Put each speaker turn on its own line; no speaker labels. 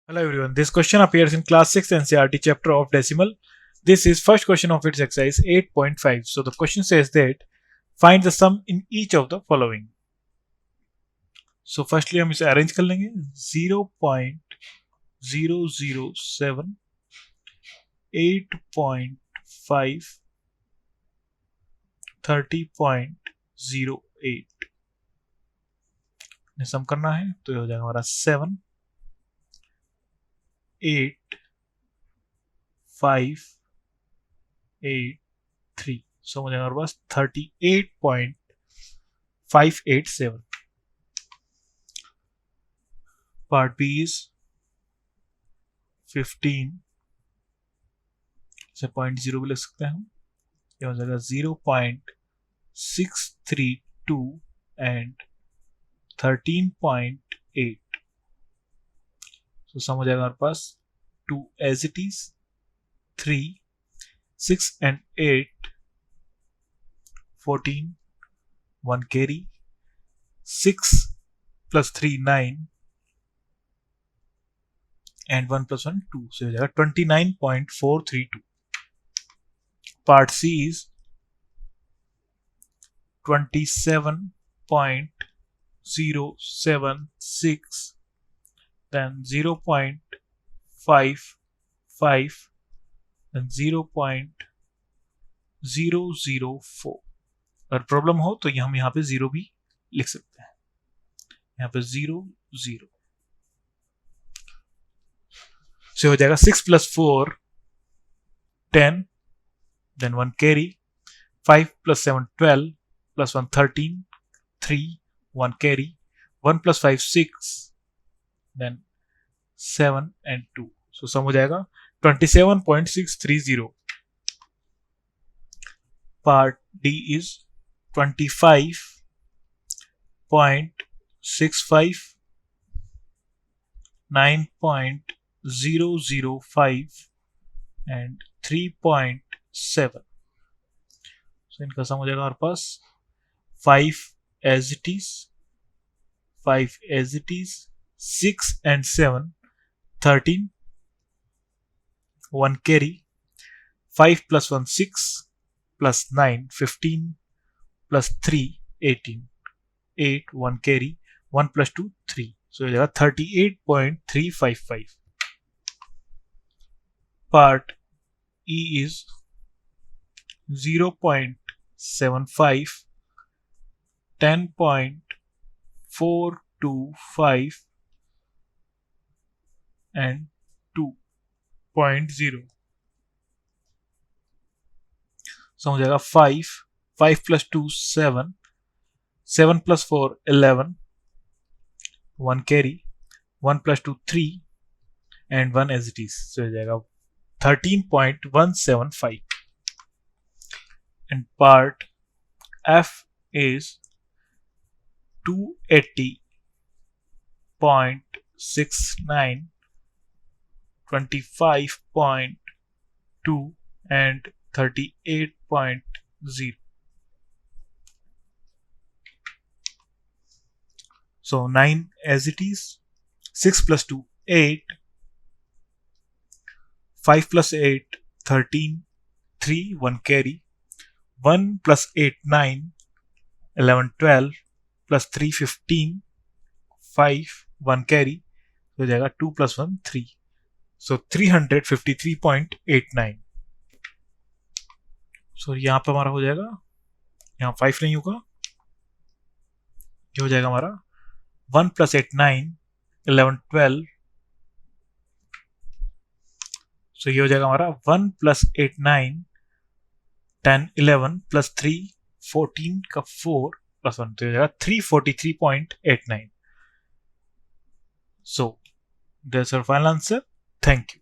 Hello everyone, this question appears in class 6 NCERT chapter of decimal. This is first question of its exercise 8.5. So the question says that find the sum in each of the following. So firstly हम इसे arrange कर लेंगे 0.007 8.5 30.08 ने सम करना है तो ये हो जाएगा हमारा 7 8 5 8 3 सो हो जाएगा हमारे पास 38.587. Part B is 15 से 0.0 भी लिख सकते हैं हम. ये हो जाएगा 0.632 and 13.8. तो सम हो जाएगा हमारे पास 2 as it is, 3 6 and 8 14 1 carry, 6 plus 3 9 and 1 plus 1 2. So हो जाएगा 29.432. Part C is 27.076, then 0.55 and 0.004. अगर प्रॉब्लम हो तो हम यहाँ पे 0 भी लिख सकते हैं. यहाँ पे 0 0 से हो जाएगा 6 plus 4 10, then 1 carry, 5 plus 7 12 plus 1 13, 3 1 carry, 1 plus 5 6, then 7 and 2. So sum हो जाएगा 27.630. Part D is 25.65, 9.005 and 3.7. So इनका सम हो जाएगा हमारे पास 5 as it is, 5 as it is, 6 and 7 13, 1 carry, 5 plus 1 6 plus 9 15 plus 3 18, 8 1 carry, 1 plus 2 3. So हो जाएगा 38.355. Part E is 0.75, 10.425 and 2.0. So हो जाएगा 5 plus 2 7, 7 plus 4 11, 1 carry, 1 plus 2 3 and 1 as it is. So हो जाएगा 13.175. And part F is 280.69, 25.2 and 38.0. So 9 as it is, 6 plus 2 8, 5 plus 8 13, 3 1 carry, 1 plus 8 9, 11 12 plus 3 15, 5 1 carry. तो हो जाएगा 2 plus 1 3. So 353.89. So यहाँ पे हमारा हो जाएगा, यहाँ 5 नहीं होगा, ये हो जाएगा हमारा 1 plus 8 9, 11 12. So ये हो जाएगा हमारा 1 plus 8 9, 10 11 plus 3 14 का 4 plus 1. तो ये हो जाएगा 343.89. So that's our final answer. Thank you.